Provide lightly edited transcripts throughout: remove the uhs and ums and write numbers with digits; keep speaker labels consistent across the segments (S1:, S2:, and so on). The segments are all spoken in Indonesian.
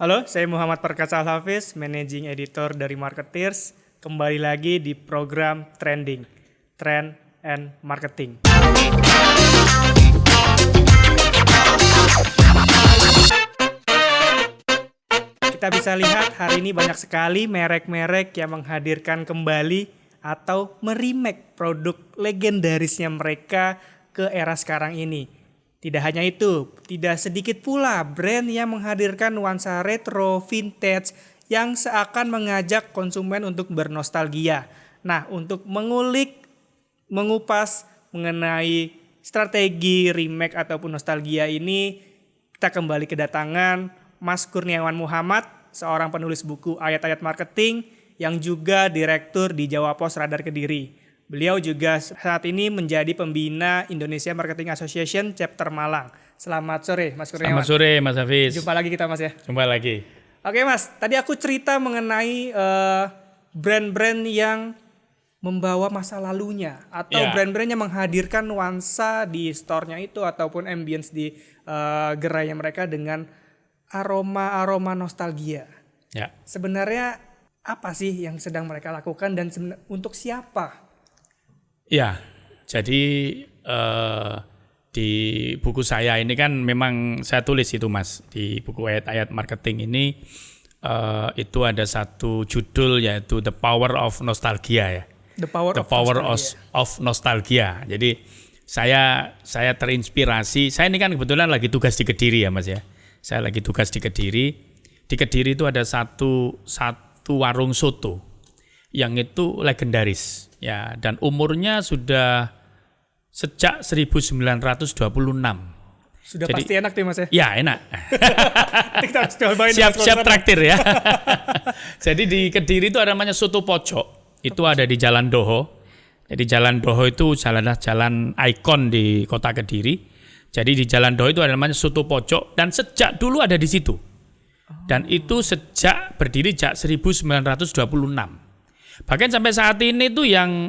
S1: Halo, saya Muhammad Perkasa Al-Hafiz, Managing Editor dari Marketeers. Kembali lagi di program Trending, Trend and Marketing. Kita bisa lihat hari ini banyak sekali merek-merek yang menghadirkan kembali atau meremake produk legendarisnya mereka ke era sekarang ini. Tidak hanya itu, tidak sedikit pula brand yang menghadirkan nuansa retro, vintage yang seakan mengajak konsumen untuk bernostalgia. Nah, untuk mengupas mengenai strategi remake ataupun nostalgia ini, kita kembali kedatangan Mas Kurniawan Muhammad, seorang penulis buku Ayat-Ayat Marketing yang juga direktur di Jawa Pos Radar Kediri. Beliau juga saat ini menjadi pembina Indonesia Marketing Association Chapter Malang. Selamat sore Mas Kurniawan.
S2: Selamat sore Mas Hafiz.
S1: Jumpa lagi kita Mas ya.
S2: Jumpa lagi.
S1: Oke Mas, tadi aku cerita mengenai brand-brand yang membawa masa lalunya atau brand-brand yang menghadirkan nuansa di store-nya itu ataupun ambience di gerainya mereka dengan aroma-aroma nostalgia.
S2: Ya.
S1: Sebenarnya apa sih yang sedang mereka lakukan dan untuk siapa?
S2: Ya, jadi di buku saya ini kan memang saya tulis itu Mas, di buku Ayat-Ayat Marketing ini itu ada satu judul yaitu The Power of Nostalgia ya.
S1: The Power
S2: of Nostalgia. Jadi saya terinspirasi, saya ini kan kebetulan lagi tugas di Kediri ya Mas ya. Saya lagi tugas di Kediri. Di Kediri itu ada satu warung soto yang itu legendaris ya, dan umurnya sudah sejak 1926.
S1: Sudah
S2: jadi,
S1: pasti enak tuh Mas ya?
S2: Ya enak.
S1: Kita harus cobain.
S2: Siap traktir ya. Jadi di Kediri itu ada namanya Soto Pojok. Itu ada di Jalan Doho. Jadi Jalan Doho itu jalan ikon di kota Kediri. Jadi di Jalan Doho itu ada namanya Soto Pojok dan sejak dulu ada di situ. Dan itu berdiri sejak 1926. Bahkan sampai saat ini tuh yang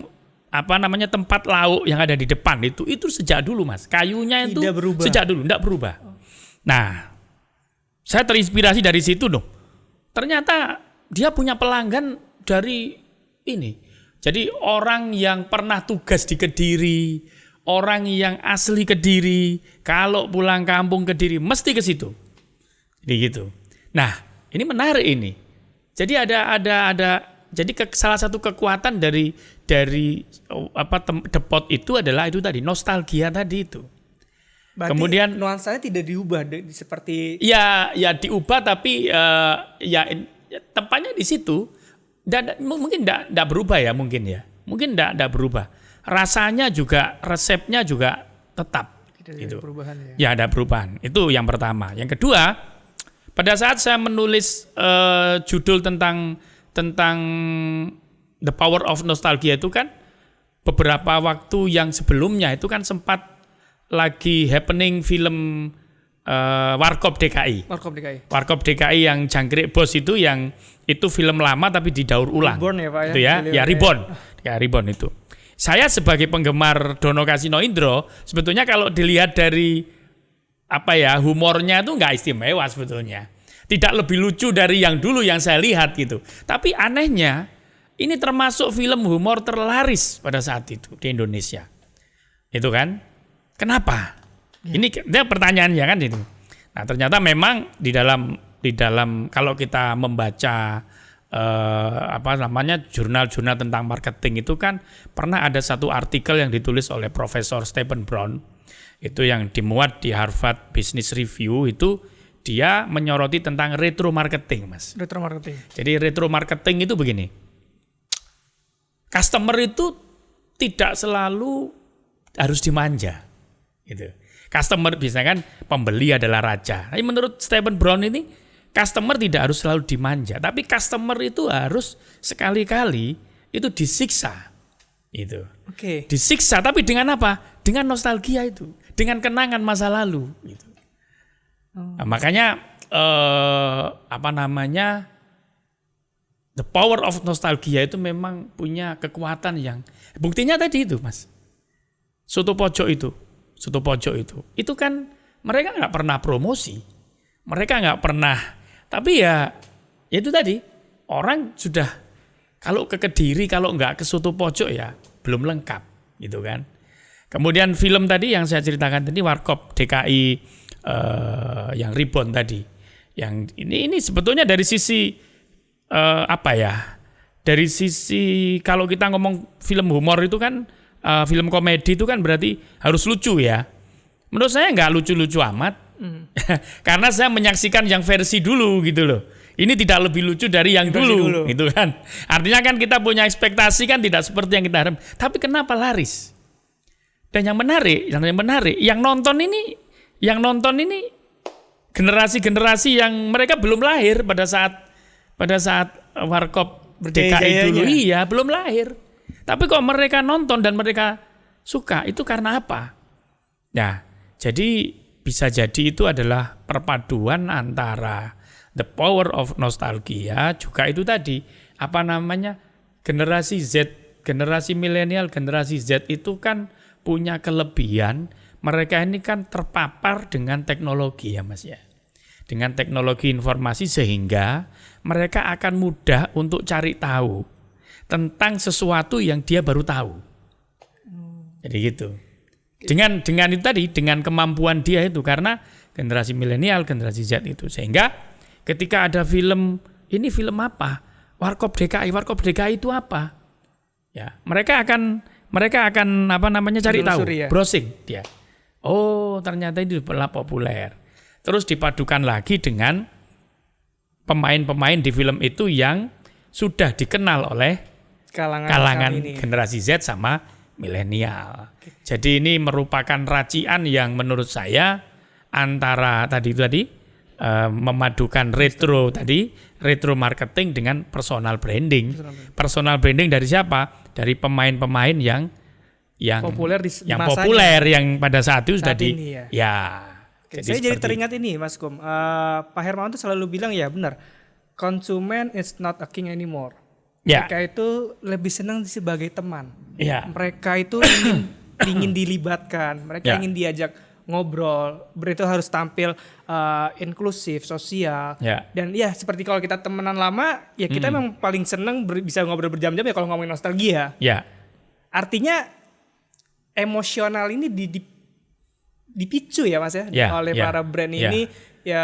S2: tempat lauk yang ada di depan itu sejak dulu Mas. Kayunya itu sejak dulu enggak berubah. Nah, saya terinspirasi dari situ dong. Ternyata dia punya pelanggan dari ini. Jadi orang yang pernah tugas di Kediri, orang yang asli Kediri, kalau pulang kampung Kediri mesti ke situ. Jadi gitu. Nah, ini menarik ini. Jadi jadi salah satu kekuatan dari depot itu adalah itu tadi nostalgia tadi itu.
S1: Berarti
S2: kemudian
S1: nuansanya tidak diubah seperti
S2: ya diubah tapi tempatnya di situ mungkin tidak berubah ya mungkin tidak berubah. Rasanya juga resepnya juga tetap
S1: tidak
S2: gitu.
S1: Ada perubahan ya.
S2: Ya ada perubahan. Itu yang pertama. Yang kedua, pada saat saya menulis judul tentang The Power of Nostalgia itu kan beberapa waktu yang sebelumnya itu kan sempat lagi happening film Warkop DKI. Warkop DKI yang Jangkrik Bos itu yang itu film lama tapi didaur ulang.
S1: Reborn ya Pak ya?
S2: Itu ya Reborn. Ya Reborn itu. Saya sebagai penggemar Dono Kasino Indro sebetulnya kalau dilihat dari humornya itu nggak istimewa sebetulnya. Tidak lebih lucu dari yang dulu yang saya lihat gitu. Tapi anehnya ini termasuk film humor terlaris pada saat itu di Indonesia. Itu kan? Kenapa? Ya. Ini pertanyaannya kan itu. Nah, ternyata memang di dalam kalau kita membaca jurnal-jurnal tentang marketing itu kan pernah ada satu artikel yang ditulis oleh Profesor Stephen Brown. Itu yang dimuat di Harvard Business Review itu dia menyoroti tentang retro marketing, Mas.
S1: Retro marketing.
S2: Jadi retro marketing itu begini. Customer itu tidak selalu harus dimanja. Gitu. Customer biasanya kan pembeli adalah raja. Tapi menurut Stephen Brown ini customer tidak harus selalu dimanja, tapi customer itu harus sekali-kali itu disiksa. Itu.
S1: Oke.
S2: Disiksa tapi dengan apa? Dengan nostalgia itu, dengan kenangan masa lalu gitu. Nah, makanya the power of nostalgia itu memang punya kekuatan yang buktinya tadi itu Mas. Soto pojok itu kan mereka nggak pernah promosi, mereka nggak pernah Tapi ya itu tadi, orang sudah kalau ke Kediri, kalau nggak ke Soto Pojok ya belum lengkap gitu kan. Kemudian film tadi yang saya ceritakan tadi, Warkop DKI yang Reborn tadi. Yang ini sebetulnya dari sisi dari sisi kalau kita ngomong film humor itu kan, film komedi itu kan berarti harus lucu ya. Menurut saya nggak lucu-lucu amat. Karena saya menyaksikan yang versi dulu gitu loh. Ini tidak lebih lucu dari yang dulu gitu kan. Artinya kan kita punya ekspektasi kan tidak seperti yang kita harapkan. Tapi kenapa laris? Dan yang menarik, yang nonton ini generasi-generasi yang mereka belum lahir pada saat Warkop DKI dulu, iya belum lahir. Tapi kok mereka nonton dan mereka suka, itu karena apa? Nah, jadi bisa jadi itu adalah perpaduan antara the power of nostalgia, juga itu tadi generasi Z, generasi milenial, generasi Z itu kan punya kelebihan, mereka ini kan terpapar dengan teknologi ya Mas ya. Dengan teknologi informasi sehingga mereka akan mudah untuk cari tahu tentang sesuatu yang dia baru tahu. Jadi gitu. Dengan itu tadi, dengan kemampuan dia itu, karena generasi milenial, generasi Z itu, sehingga ketika ada film, ini film apa? Warkop DKI itu apa? Ya, mereka akan cari tahu, ya? Browsing dia. Oh, ternyata itu populer. Terus dipadukan lagi dengan pemain-pemain di film itu yang sudah dikenal oleh kalangan generasi Z sama milenial. Jadi ini merupakan racian yang menurut saya antara memadukan retro marketing dengan personal branding. Personal branding dari siapa? Dari pemain-pemain yang
S1: populer
S2: yang pada saat itu sudah
S1: saya jadi teringat ini Mas Kum. Pak Hermawan tuh selalu bilang ya benar. Konsumen is not a king anymore.
S2: Ya.
S1: Mereka itu lebih senang sebagai teman.
S2: Ya.
S1: Mereka itu ingin dilibatkan. Mereka ingin diajak ngobrol. Itu harus tampil inklusif, sosial.
S2: Ya.
S1: Dan ya seperti kalau kita temenan lama, ya kita memang paling senang bisa ngobrol berjam-jam ya kalau ngomongin nostalgia.
S2: Ya.
S1: Artinya emosional ini dipicu ya Mas ya, oleh para brand ini ya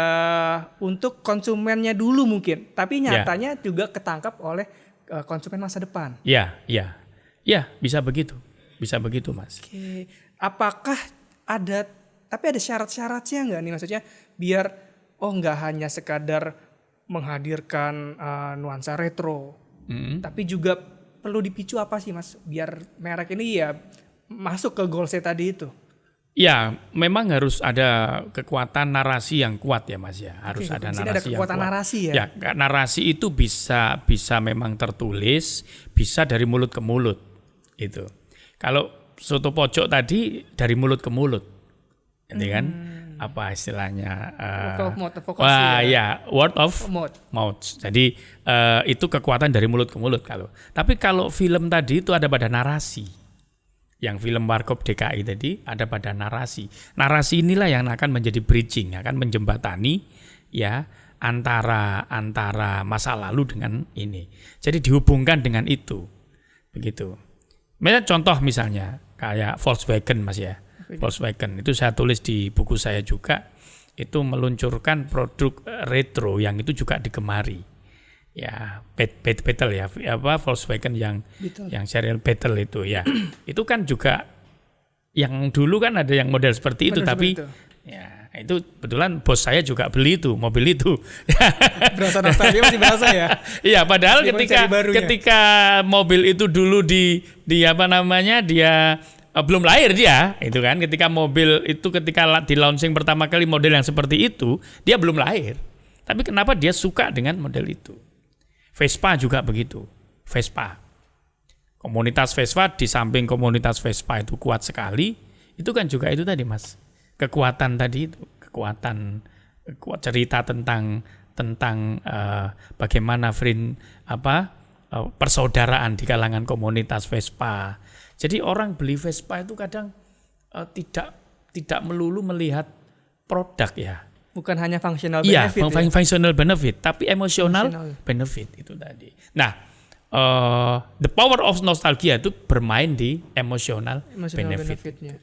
S1: untuk konsumennya dulu mungkin. Tapi nyatanya juga ketangkap oleh konsumen masa depan.
S2: Ya, bisa begitu Mas.
S1: Oke. Apakah ada syarat-syaratnya nggak nih, maksudnya biar nggak hanya sekadar menghadirkan nuansa retro, tapi juga perlu dipicu apa sih Mas biar merek ini ya masuk ke goalsnya tadi itu?
S2: Ya, memang harus ada kekuatan narasi yang kuat ya Mas ya. Harus ada narasi yang kuat.
S1: Ada kekuatan narasi ya.
S2: Ya, narasi itu bisa memang tertulis, bisa dari mulut ke mulut. Itu. Kalau Soto Pojok tadi dari mulut ke mulut. Gitu kan? Apa istilahnya? Word of mouth. Jadi itu kekuatan dari mulut ke mulut kalau. Tapi kalau film tadi itu ada pada narasi. Yang film Warkop DKI tadi ada pada narasi. Narasi inilah yang akan menjadi bridging, akan menjembatani ya antara masa lalu dengan ini. Jadi dihubungkan dengan itu. Begitu. Misalnya kayak Volkswagen Mas ya. Volkswagen itu saya tulis di buku saya juga, itu meluncurkan produk retro yang itu juga digemari. Ya, Beetle ya, Volkswagen yang serial Beetle itu ya. Itu kan juga yang dulu kan ada yang model seperti itu, tapi ya itu kebetulan bos saya juga beli itu, mobil itu.
S1: Berasa nostalgia, masih berasa ya.
S2: Iya, padahal ketika mobil itu dulu dia belum lahir dia, itu kan. Ketika mobil itu di launching pertama kali model yang seperti itu, dia belum lahir. Tapi kenapa dia suka dengan model itu? Vespa juga begitu. Komunitas Vespa, di samping komunitas Vespa itu kuat sekali, itu kan juga itu tadi Mas. Kekuatan tadi itu, cerita tentang bagaimana persaudaraan di kalangan komunitas Vespa. Jadi orang beli Vespa itu kadang tidak melulu melihat produk ya.
S1: Bukan hanya functional
S2: Iya,
S1: benefit. Ya?
S2: functional benefit, tapi emotional benefit itu tadi. Nah, the power of nostalgia itu bermain di emotional benefit.
S1: benefitnya.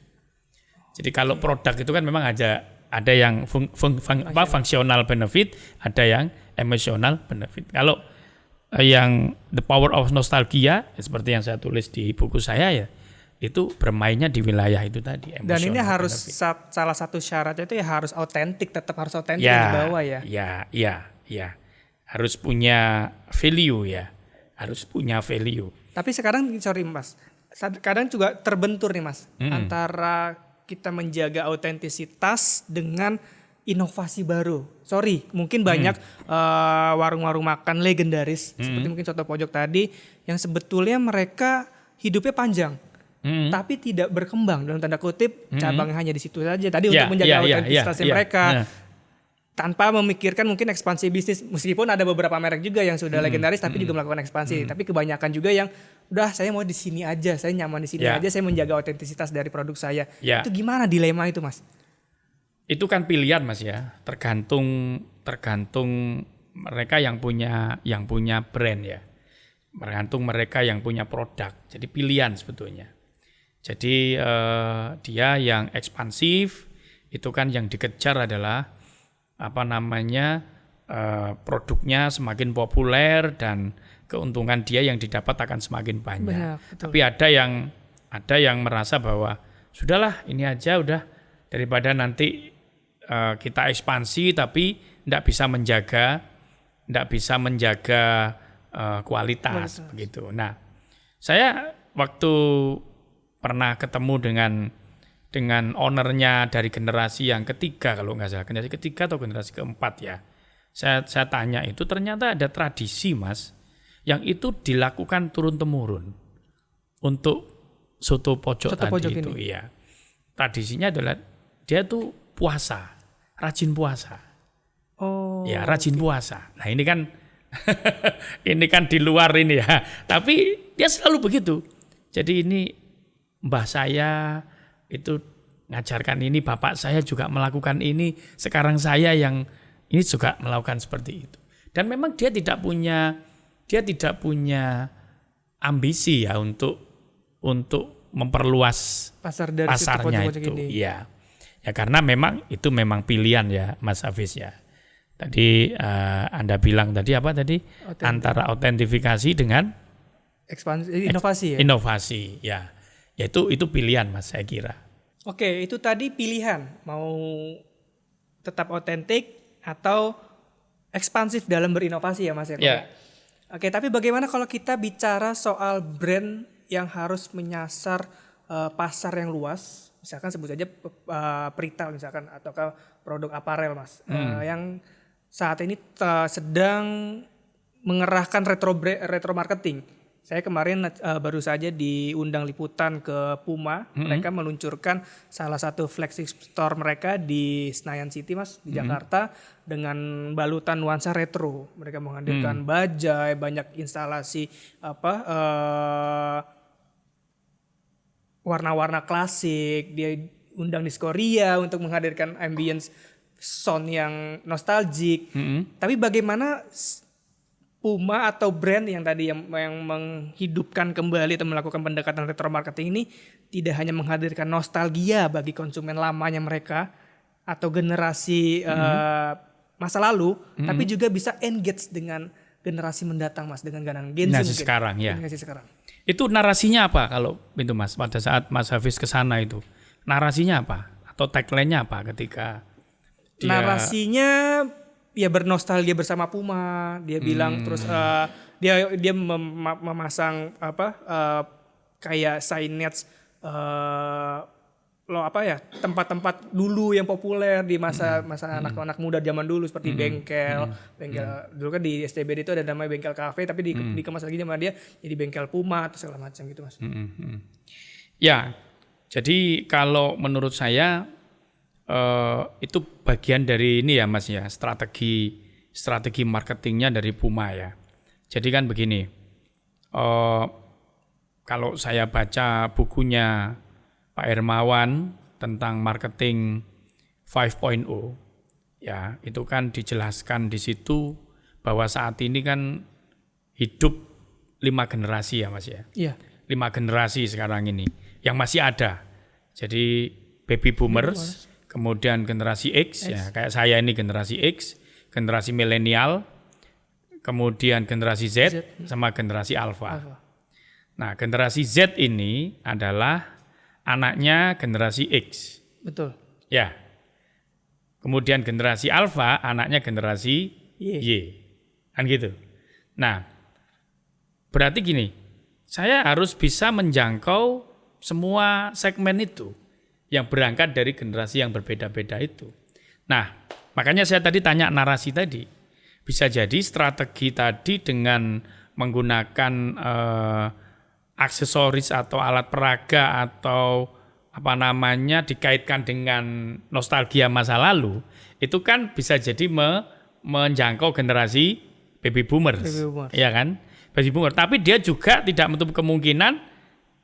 S2: Jadi kalau produk itu kan memang ada yang functional benefit, ada yang emotional benefit. Kalau yang the power of nostalgia seperti yang saya tulis di buku saya ya, itu bermainnya di wilayah itu tadi.
S1: Dan ini harus salah satu syaratnya itu ya harus autentik, tetap harus autentik di bawah ya.
S2: Ya. Harus punya value ya. Harus punya value.
S1: Tapi sekarang sorry Mas, kadang juga terbentur nih Mas antara kita menjaga autentisitas dengan inovasi baru. Sorry, mungkin banyak warung-warung makan legendaris seperti mungkin Soto Pojok tadi yang sebetulnya mereka hidupnya panjang. Tapi tidak berkembang dalam tanda kutip cabangnya hanya di situ saja tadi untuk menjaga autentisitasnya mereka tanpa memikirkan mungkin ekspansi bisnis meskipun ada beberapa merek juga yang sudah legendaris tapi juga melakukan ekspansi tapi kebanyakan juga yang udah saya mau di sini aja, saya nyaman di sini aja, saya menjaga autentisitas dari produk saya. Itu gimana dilema itu Mas?
S2: Itu kan pilihan Mas ya, tergantung mereka yang punya brand ya. Tergantung mereka yang punya produk. Jadi pilihan sebetulnya. Jadi dia yang ekspansif itu kan yang dikejar adalah produknya semakin populer dan keuntungan dia yang didapat akan semakin banyak. Tapi ada yang merasa bahwa sudahlah ini aja udah daripada nanti kita ekspansi tapi tidak bisa menjaga kualitas begitu. Nah, saya waktu pernah ketemu dengan ownernya dari generasi yang ketiga kalau nggak salah, generasi ketiga atau generasi keempat ya. Saya tanya itu ternyata ada tradisi Mas yang itu dilakukan turun temurun untuk soto pojok tadi itu. Iya. Tradisinya adalah dia tuh puasa, rajin puasa.
S1: Oh.
S2: Ya rajin puasa. Nah ini kan ini kan di luar ini ya. Tapi dia selalu begitu. Jadi ini mbah saya itu ngajarkan ini, bapak saya juga melakukan ini, sekarang saya yang ini juga melakukan seperti itu. Dan memang dia tidak punya ambisi ya untuk memperluas pasarnya itu. Iya. Ya karena memang itu memang pilihan ya Mas Hafiz ya. Tadi Anda bilang tadi apa tadi? Antara autentifikasi dengan
S1: ekspansi inovasi ya.
S2: Inovasi ya. Ya itu pilihan Mas saya kira.
S1: Oke, itu tadi pilihan mau tetap otentik atau ekspansif dalam berinovasi ya Mas ya.
S2: Ya.
S1: Oke, tapi bagaimana kalau kita bicara soal brand yang harus menyasar pasar yang luas, misalkan sebut saja peritel misalkan atau produk aparel Mas, yang saat ini sedang mengerahkan retro marketing. Saya kemarin baru saja diundang liputan ke Puma. Mereka meluncurkan salah satu flagship store mereka di Senayan City Mas, di Jakarta dengan balutan nuansa retro. Mereka menghadirkan bajai, banyak instalasi warna-warna klasik. Dia undang Diskoria untuk menghadirkan ambience sound yang nostalgic. Tapi bagaimana Puma atau brand yang tadi yang menghidupkan kembali atau melakukan pendekatan retro marketing ini tidak hanya menghadirkan nostalgia bagi konsumen lamanya mereka atau generasi masa lalu, tapi juga bisa engage dengan generasi mendatang Mas, dengan Gen Z
S2: sekarang ya.
S1: Generasi sekarang.
S2: Itu narasinya apa kalau itu Mas pada saat Mas Hafiz ke sana itu? Narasinya apa? Atau tagline-nya apa ketika
S1: narasinya ya bernostalgia bersama Puma, dia bilang terus dia memasang kayak signage tempat-tempat dulu yang populer di masa anak-anak muda zaman dulu seperti bengkel dulu kan di STBD itu ada namanya bengkel cafe tapi dikemas lagi sama dia jadi bengkel Puma atau segala macam gitu Mas.
S2: Ya, jadi kalau menurut saya itu bagian dari ini ya Mas ya, strategi marketingnya dari Puma ya. Jadi kan begini, kalau saya baca bukunya Pak Hermawan tentang marketing 5.0 Ya, itu kan dijelaskan di situ bahwa saat ini kan hidup 5 generasi ya Mas ya.
S1: Iya.
S2: 5 generasi sekarang ini yang masih ada. Jadi baby boomers, kemudian generasi X, ya kayak saya ini generasi X, generasi milenial, kemudian generasi Z, sama generasi Alpha. Nah, generasi Z ini adalah anaknya generasi X.
S1: Betul.
S2: Ya. Kemudian generasi Alpha anaknya generasi Y. Kan gitu. Nah, berarti gini, saya harus bisa menjangkau semua segmen itu yang berangkat dari generasi yang berbeda-beda itu. Nah, makanya saya tadi tanya narasi tadi. Bisa jadi strategi tadi dengan menggunakan aksesoris atau alat peraga atau apa namanya dikaitkan dengan nostalgia masa lalu, itu kan bisa jadi menjangkau generasi baby boomers. Ya kan? Baby boomer. Tapi dia juga tidak menutup kemungkinan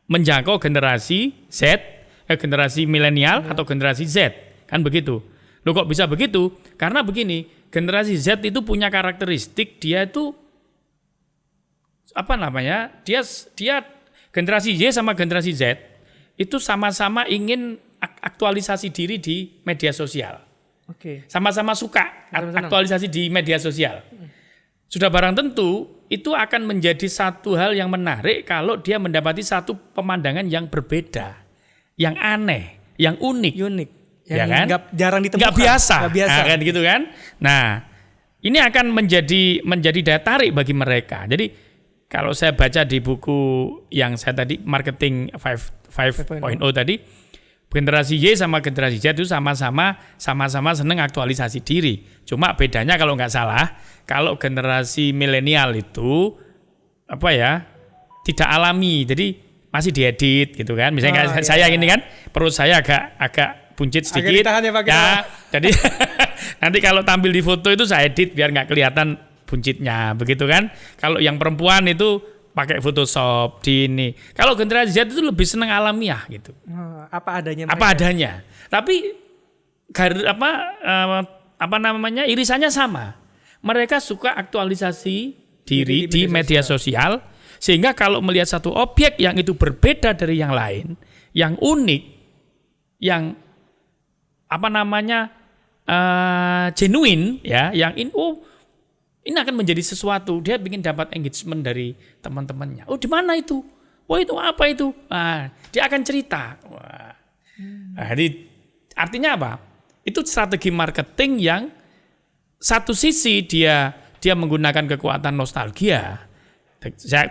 S2: menjangkau generasi Z, generasi milenial atau generasi Z. Kan begitu. Loh kok bisa begitu? Karena begini, generasi Z itu punya karakteristik dia itu apa namanya? Dia generasi Y sama generasi Z itu sama-sama ingin aktualisasi diri di media sosial.
S1: Oke.
S2: Sama-sama suka aktualisasi di media sosial. Sudah barang tentu itu akan menjadi satu hal yang menarik kalau dia mendapati satu pemandangan yang berbeda, yang aneh, yang unik.
S1: Yang
S2: ya kan?
S1: jarang ditemukan.
S2: Nggak biasa.
S1: Nah,
S2: kan gitu kan. Nah, ini akan menjadi daya tarik bagi mereka. Jadi kalau saya baca di buku yang saya tadi Marketing 5.0 tadi, generasi Y sama generasi Z itu sama-sama senang aktualisasi diri. Cuma bedanya kalau nggak salah, kalau generasi milenial itu tidak alami, jadi masih diedit gitu kan. Misalnya saya ini kan perut saya agak buncit sedikit. Jadi nanti kalau tampil di foto itu saya edit biar nggak kelihatan buncitnya, begitu kan. Kalau yang perempuan itu pakai Photoshop di ini. Kalau generasi Z itu lebih senang alamiah gitu.
S1: Apa adanya.
S2: Apa adanya. Tapi irisannya sama. Mereka suka aktualisasi diri di media sosial sehingga kalau melihat satu objek yang itu berbeda dari yang lain, yang unik, yang genuine ya, yang ini akan menjadi sesuatu. Dia ingin dapat engagement dari teman-temannya. Oh, di mana itu? Oh, itu apa itu? Nah, dia akan cerita. Wah. Nah, jadi artinya apa? Itu strategi marketing yang satu sisi dia menggunakan kekuatan nostalgia.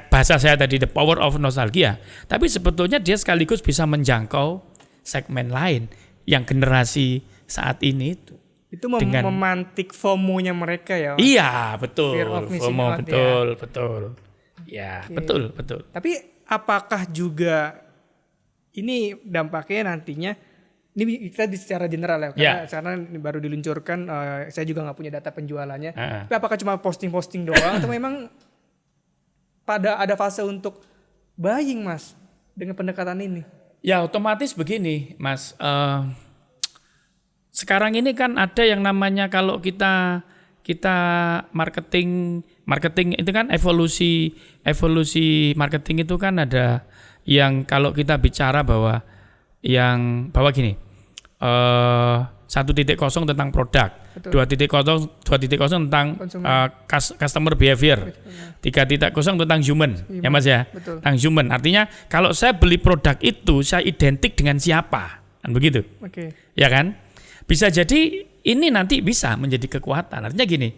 S2: Bahasa saya tadi the power of nostalgia. Tapi sebetulnya dia sekaligus bisa menjangkau segmen lain yang generasi saat ini itu.
S1: Itu memantik FOMO-nya mereka ya.
S2: Iya, betul.
S1: Fear of missing
S2: FOMO,
S1: out,
S2: betul. Ya, betul.
S1: Tapi apakah juga ini dampaknya nantinya, ini kita secara general ya, karena ini baru diluncurkan, saya juga nggak punya data penjualannya. Tapi apakah cuma posting-posting doang atau memang ada fase untuk buying, Mas, dengan pendekatan ini?
S2: Ya, otomatis begini, Mas. Sekarang ini kan ada yang namanya kalau kita marketing itu kan evolusi marketing itu kan ada yang kalau kita bicara bahwa gini, 1.0 tentang produk, 2.0 tentang customer behavior, 3.0 tentang human, ya Mas ya, tentang human. Artinya kalau saya beli produk itu saya identik dengan siapa, kan begitu, ya kan? Bisa jadi ini nanti bisa menjadi kekuatan. Artinya gini,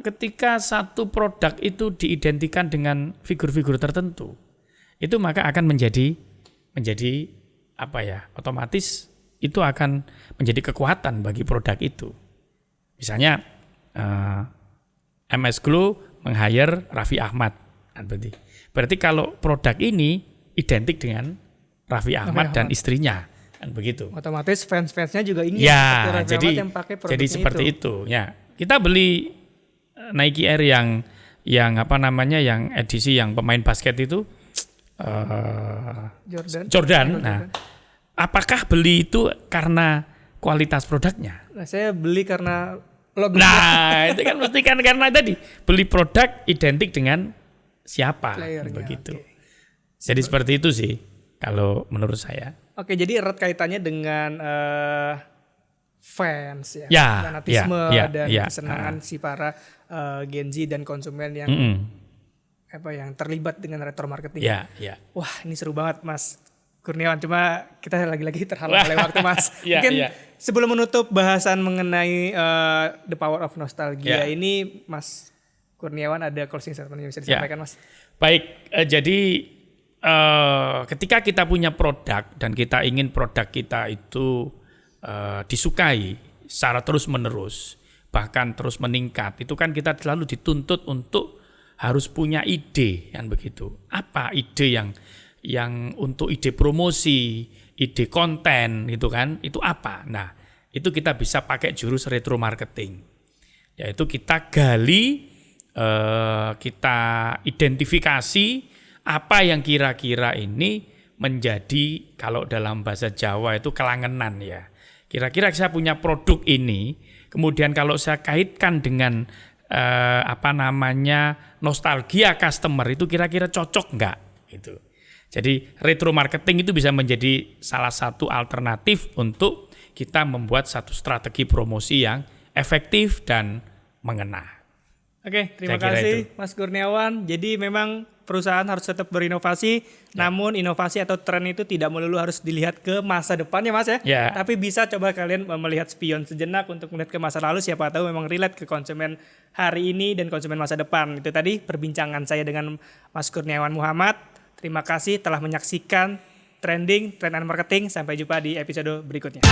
S2: ketika satu produk itu diidentikan dengan figur-figur tertentu, itu maka akan menjadi otomatis itu akan menjadi kekuatan bagi produk itu. Misalnya MS Glow meng-hire Raffi Ahmad, berarti kalau produk ini identik dengan Raffi Ahmad dan istrinya. Kan begitu.
S1: Otomatis fans-fansnya juga ingin
S2: yang pakai produknya jadi seperti itu. Ya, kita beli Nike Air yang edisi yang pemain basket itu Jordan. Nah, apakah beli itu karena kualitas produknya?
S1: Nah, saya beli karena logo.
S2: Nah, itu kan mesti kan karena tadi beli produk identik dengan siapa
S1: Playernya,
S2: begitu.
S1: oke.
S2: Jadi seperti itu sih kalau menurut saya.
S1: Oke, jadi erat kaitannya dengan fans ya,
S2: Ya,
S1: fanatisme
S2: ya,
S1: dan
S2: ya.
S1: kesenangan si para Gen Z dan konsumen yang yang terlibat dengan retro marketing.
S2: Ya, ya.
S1: Wah, ini seru banget Mas Kurniawan. Cuma kita lagi-lagi terhalang oleh waktu Mas.
S2: Ya,
S1: Mungkin
S2: ya.
S1: sebelum menutup bahasan mengenai The Power of Nostalgia
S2: Ya.
S1: ini, Mas Kurniawan ada closing statement yang bisa disampaikan Mas?
S2: Baik, jadi ketika kita punya produk dan kita ingin produk kita itu disukai secara terus-menerus, bahkan terus meningkat, itu kan kita selalu dituntut untuk harus punya ide, kan begitu. Apa ide yang untuk ide promosi, ide konten itu kan, itu apa? Nah, itu kita bisa pakai jurus retro marketing. Yaitu kita gali, kita identifikasi apa yang kira-kira ini menjadi, kalau dalam bahasa Jawa itu kelangenan ya. Kira-kira saya punya produk ini, kemudian kalau saya kaitkan dengan nostalgia customer, itu kira-kira cocok nggak? Gitu. Jadi retro marketing itu bisa menjadi salah satu alternatif untuk kita membuat satu strategi promosi yang efektif dan mengena.
S1: Oke, terima
S2: Saya kira
S1: kasih
S2: itu.
S1: Mas Kurniawan. Jadi memang perusahaan harus tetap berinovasi, namun inovasi atau tren itu tidak melulu harus dilihat ke masa depan ya Mas ya.
S2: Ya.
S1: Tapi bisa coba kalian melihat spion sejenak untuk melihat ke masa lalu, siapa tahu memang relate ke konsumen hari ini dan konsumen masa depan. Itu tadi perbincangan saya dengan Mas Kurniawan Muhammad. Terima kasih telah menyaksikan Trending, Trend and Marketing. Sampai jumpa di episode berikutnya.